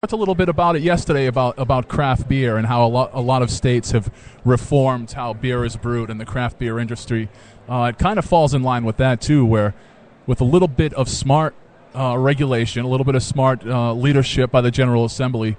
talked a little bit about it yesterday about craft beer and how a lot of states have reformed how beer is brewed in the craft beer industry. It kind of falls in line with that too, where with a little bit of smart regulation, a little bit of smart leadership by the General Assembly,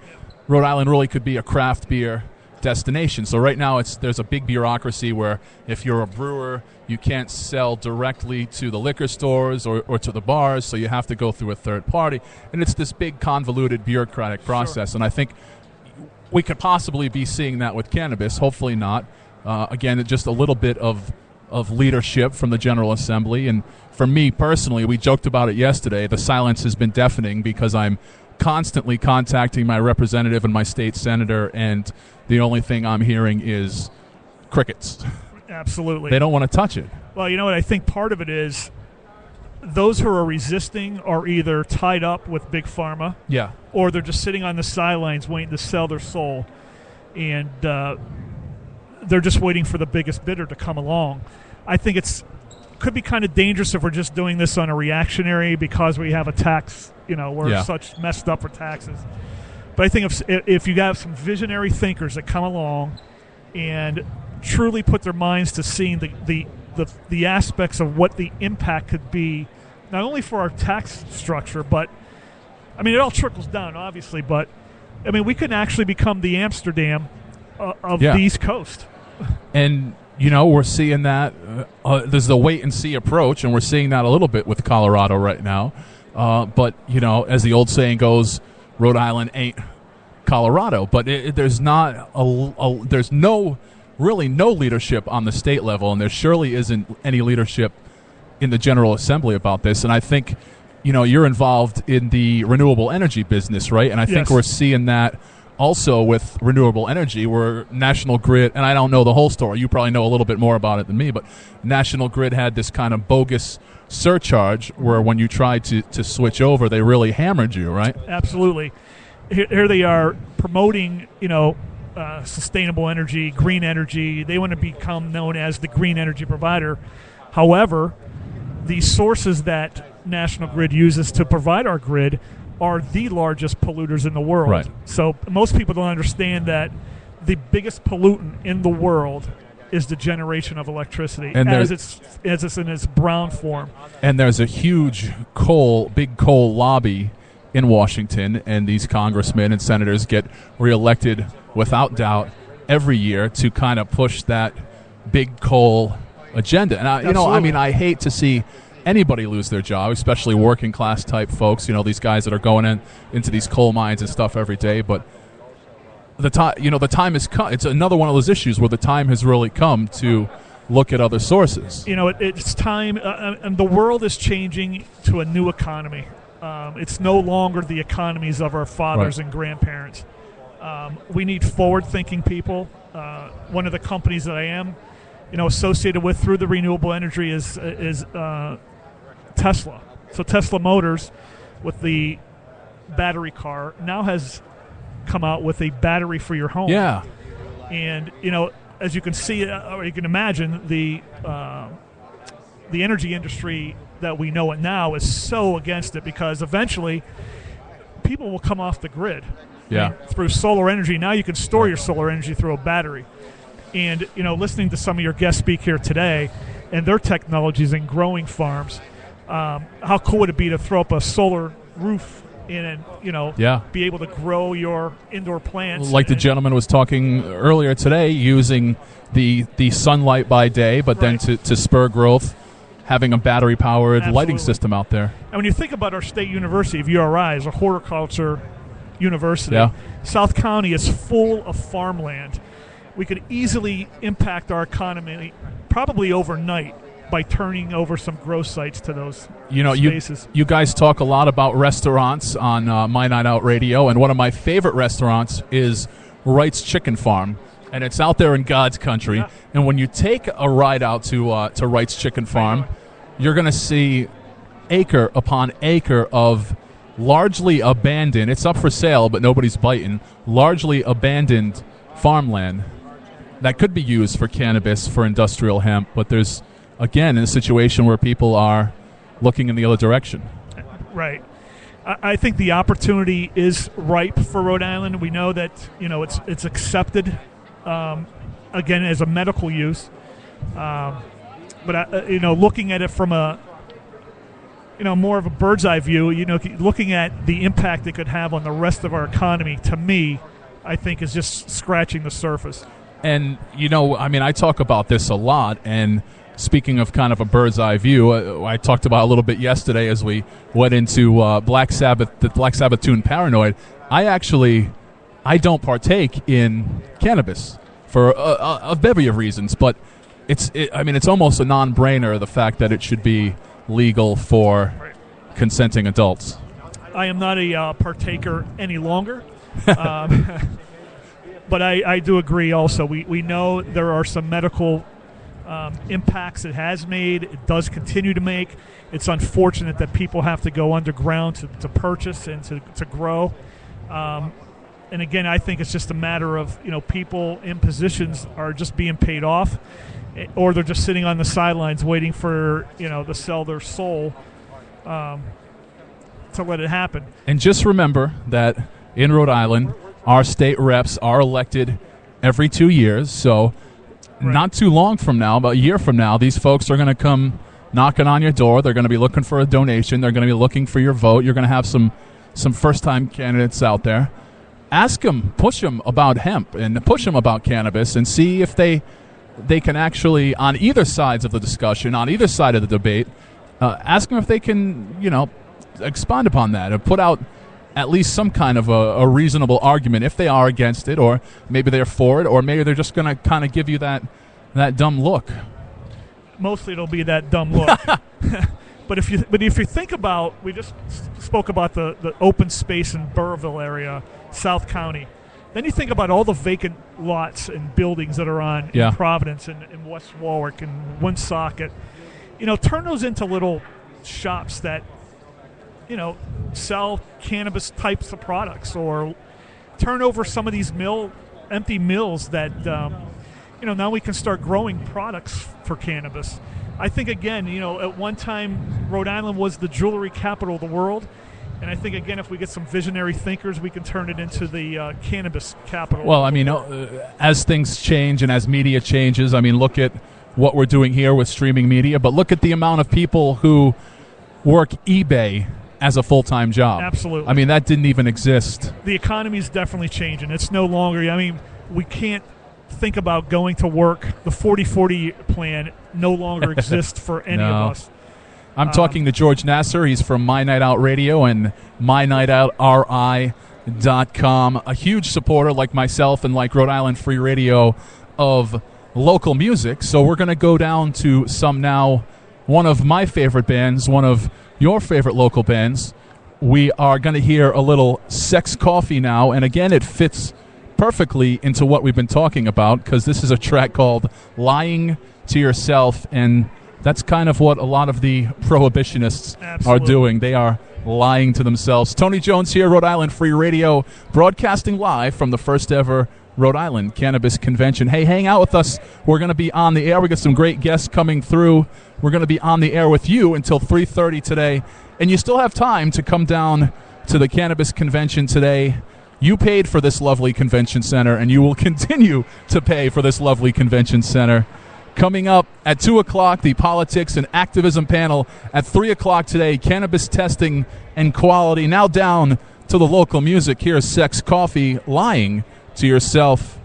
Rhode Island really could be a craft beer destination. So right now there's a big bureaucracy where if you're a brewer, you can't sell directly to the liquor stores or to the bars, so you have to go through a third party. And it's this big convoluted bureaucratic process. Sure. And I think we could possibly be seeing that with cannabis, hopefully not. Again, just a little bit of leadership from the General Assembly. And for me personally, we joked about it yesterday, the silence has been deafening because I'm constantly contacting my representative and my state senator, and the only thing I'm hearing is crickets. Absolutely. They don't want to touch it. Well, you know what? I think part of it is those who are resisting are either tied up with Big Pharma, yeah, or they're just sitting on the sidelines waiting to sell their soul, and they're just waiting for the biggest bidder to come along. I think could be kind of dangerous if we're just doing this on a reactionary because we have a tax, we're such messed up for taxes. But I think if you have some visionary thinkers that come along and truly put their minds to seeing the aspects of what the impact could be, not only for our tax structure, but, it all trickles down, obviously, but, we could actually become the Amsterdam of the East Coast. And, we're seeing that. There's the wait-and-see approach, and we're seeing that a little bit with Colorado right now. But, as the old saying goes, Rhode Island ain't Colorado. But there's not there's no leadership on the state level, and there surely isn't any leadership in the General Assembly about this. And I think, you're involved in the renewable energy business, right? And I think we're seeing that also with renewable energy, where National Grid, and I don't know the whole story, you probably know a little bit more about it than me, but National Grid had this kind of bogus surcharge where when you tried to switch over, they really hammered you, right? Absolutely. Here they are promoting, sustainable energy, green energy. They want to become known as the green energy provider. However, the sources that National Grid uses to provide our grid are the largest polluters in the world. Right. So most people don't understand that the biggest pollutant in the world is the generation of electricity, and as it's in its brown form. And there's a huge big coal lobby in Washington, and these congressmen and senators get reelected without doubt every year to kind of push that big coal agenda. And I hate to see anybody lose their job, especially working class type folks, these guys that are going into these coal mines and stuff every day. But the time has come. It's another one of those issues where the time has really come to look at other sources. It's time, and the world is changing to a new economy. It's no longer the economies of our fathers and grandparents. We need forward-thinking people. One of the companies that I am, associated with through the renewable energy is Tesla. So Tesla Motors, with the battery car, now has come out with a battery for your home. Yeah. And, as you can see, or you can imagine, the energy industry that we know it now is so against it because eventually people will come off the grid. Yeah. Through solar energy. Now you can store your solar energy through a battery. And, listening to some of your guests speak here today and their technologies in growing farms, how cool would it be to throw up a solar roof in and, be able to grow your indoor plants? Like the gentleman was talking earlier today, using the sunlight by day, but then to spur growth, having a battery-powered lighting system out there. And when you think about our state university of URI as a horticulture university, South County is full of farmland. We could easily impact our economy probably overnight by turning over some grow sites to those spaces. You guys talk a lot about restaurants on My Night Out Radio, and one of my favorite restaurants is Wright's Chicken Farm, and it's out there in God's country. Yeah. And when you take a ride out to Wright's Chicken Farm, you're going to see acre upon acre of largely abandoned, it's up for sale, but nobody's biting, largely abandoned farmland that could be used for cannabis, for industrial hemp, but there's, again, in a situation where people are looking in the other direction. Right. I think the opportunity is ripe for Rhode Island. We know that it's accepted again as a medical use, but looking at it from a more of a bird's eye view, looking at the impact it could have on the rest of our economy, to me, I think is just scratching the surface. And I talk about this a lot, and speaking of kind of a bird's eye view, I talked about a little bit yesterday as we went into the Black Sabbath tune "Paranoid." I don't partake in cannabis for a bevy of reasons, but it's almost a non-brainer, the fact that it should be legal for consenting adults. I am not a partaker any longer, but I do agree also. We know there are some medical impacts it has made. It does continue to make. It's unfortunate that people have to go underground to purchase and to grow. And again, I think it's just a matter of people in positions are just being paid off, or they're just sitting on the sidelines waiting for to sell their soul to let it happen. And just remember that in Rhode Island, our state reps are elected every 2 years, so. Right. Not too long from now, about a year from now, these folks are going to come knocking on your door. They're going to be looking for a donation. They're going to be looking for your vote. You're going to have some first-time candidates out there. Ask them, push them about hemp and push them about cannabis, and see if they can actually, on either sides of the discussion, on either side of the debate, ask them if they can, expand upon that and put out at least some kind of a reasonable argument if they are against it, or maybe they're for it, or maybe they're just going to kind of give you that dumb look. Mostly it'll be that dumb look. But if you think about, we just spoke about the open space in Burrillville area, South County. Then you think about all the vacant lots and buildings that are on in Providence and West Warwick and Woonsocket. Turn those into little shops that sell cannabis types of products, or turn over some of these empty mills that, now we can start growing products for cannabis. I think, again, at one time, Rhode Island was the jewelry capital of the world. And I think, again, if we get some visionary thinkers, we can turn it into the cannabis capital. Well, as things change and as media changes, look at what we're doing here with streaming media, but look at the amount of people who work eBay as a full-time job. Absolutely. That didn't even exist. The economy is definitely changing. It's no longer, we can't think about going to work. The 40-40 plan no longer exists for any of us. I'm talking to George Nasser. He's from My Night Out Radio and MyNightOutRI.com. A huge supporter, like myself and like Rhode Island Free Radio, of local music. So we're going to go down to some now, one of my favorite bands, one of your favorite local bands. We are going to hear a little Sex Coffee now, and again, it fits perfectly into what we've been talking about, because this is a track called Lying to Yourself, and that's kind of what a lot of the prohibitionists are doing. They are lying to themselves. Tony Jones here, Rhode Island Free Radio, broadcasting live from the first ever Rhode Island Cannabis Convention. Hey, hang out with us. We're going to be on the air. We got some great guests coming through. We're going to be on the air with you until 3:30 today. And you still have time to come down to the Cannabis Convention today. You paid for this lovely convention center, and you will continue to pay for this lovely convention center. Coming up at 2 o'clock, the Politics and Activism panel. At 3 o'clock today, cannabis testing and quality. Now down to the local music. Here's Sex Coffee, Lying to Yourself.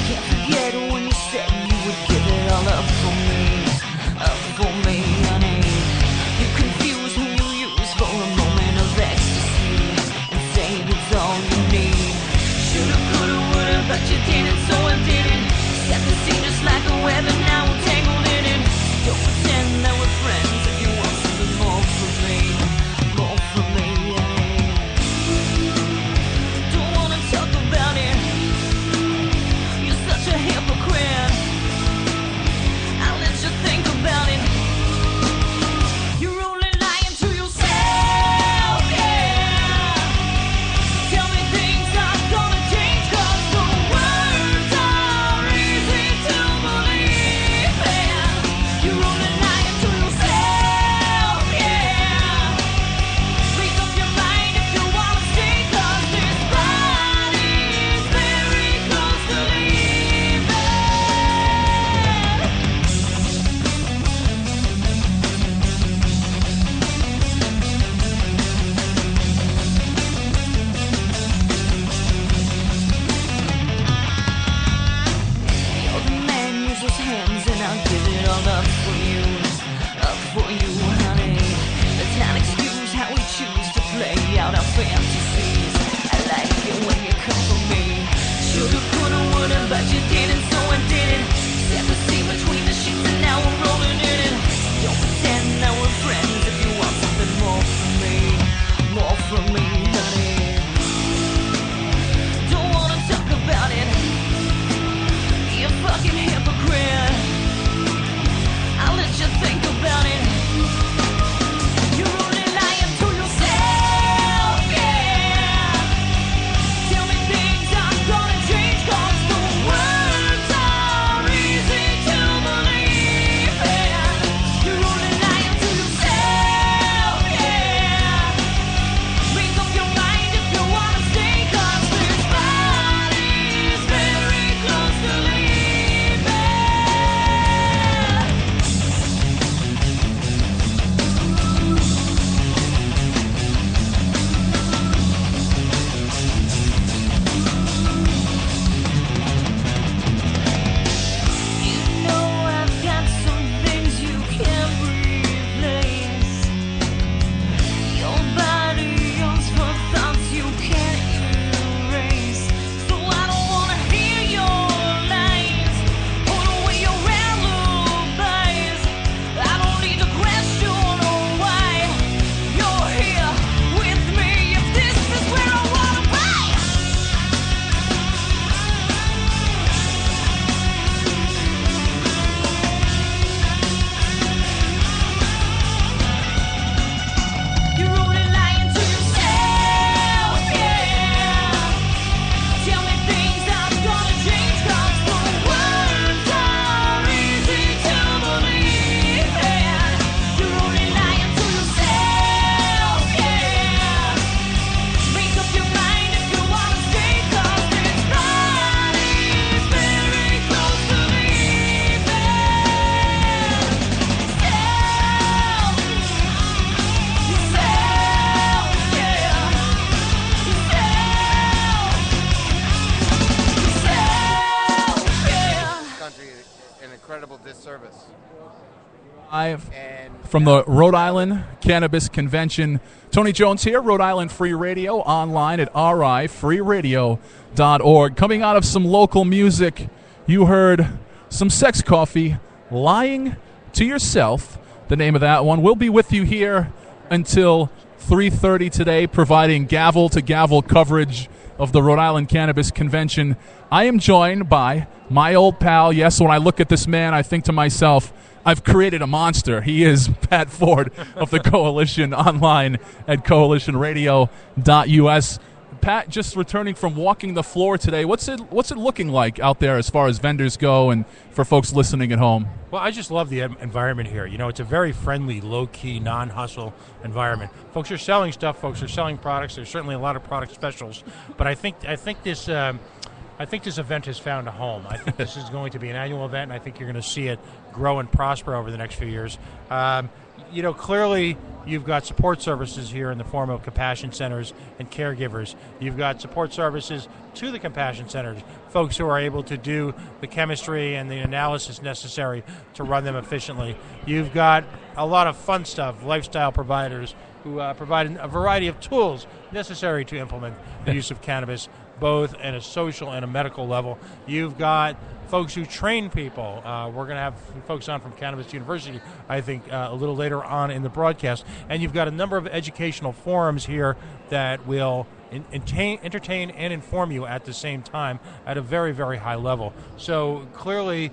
Can't forget when you said you would give it all up for me. incredible disservice. Live from the Rhode Island Cannabis Convention. Tony Jones here, Rhode Island Free Radio, online at rifreeradio.org. Coming out of some local music, you heard some Sex Coffee, Lying to Yourself, the name of that one. We'll be with you here until 3:30 today, providing gavel-to-gavel coverage of the Rhode Island Cannabis Convention. I am joined by my old pal. Yes, when I look at this man, I think to myself, I've created a monster. He is Pat Ford of the Coalition, online at coalitionradio.us. Pat, just returning from walking the floor today, what's it looking like out there as far as vendors go and for folks listening at home? Well, I just love the environment here. You know, it's a very friendly, low-key, non-hustle environment. Folks are selling stuff. Folks are selling products. There's certainly a lot of product specials. But I think this event has found a home. I think this is going to be an annual event, and I think you're going to see it grow and prosper over the next few years. You know, clearly you've got support services here in the form of compassion centers and caregivers. You've got support services to the compassion centers, folks who are able to do the chemistry and the analysis necessary to run them efficiently. You've got a lot of fun stuff, lifestyle providers who provide a variety of tools necessary to implement the use of cannabis, both at a social and a medical level. You've got folks who train people. We're going to have folks on from Cannabis University, I think, a little later on in the broadcast. And you've got a number of educational forums here that will entertain and inform you at the same time at a very, very high level. So clearly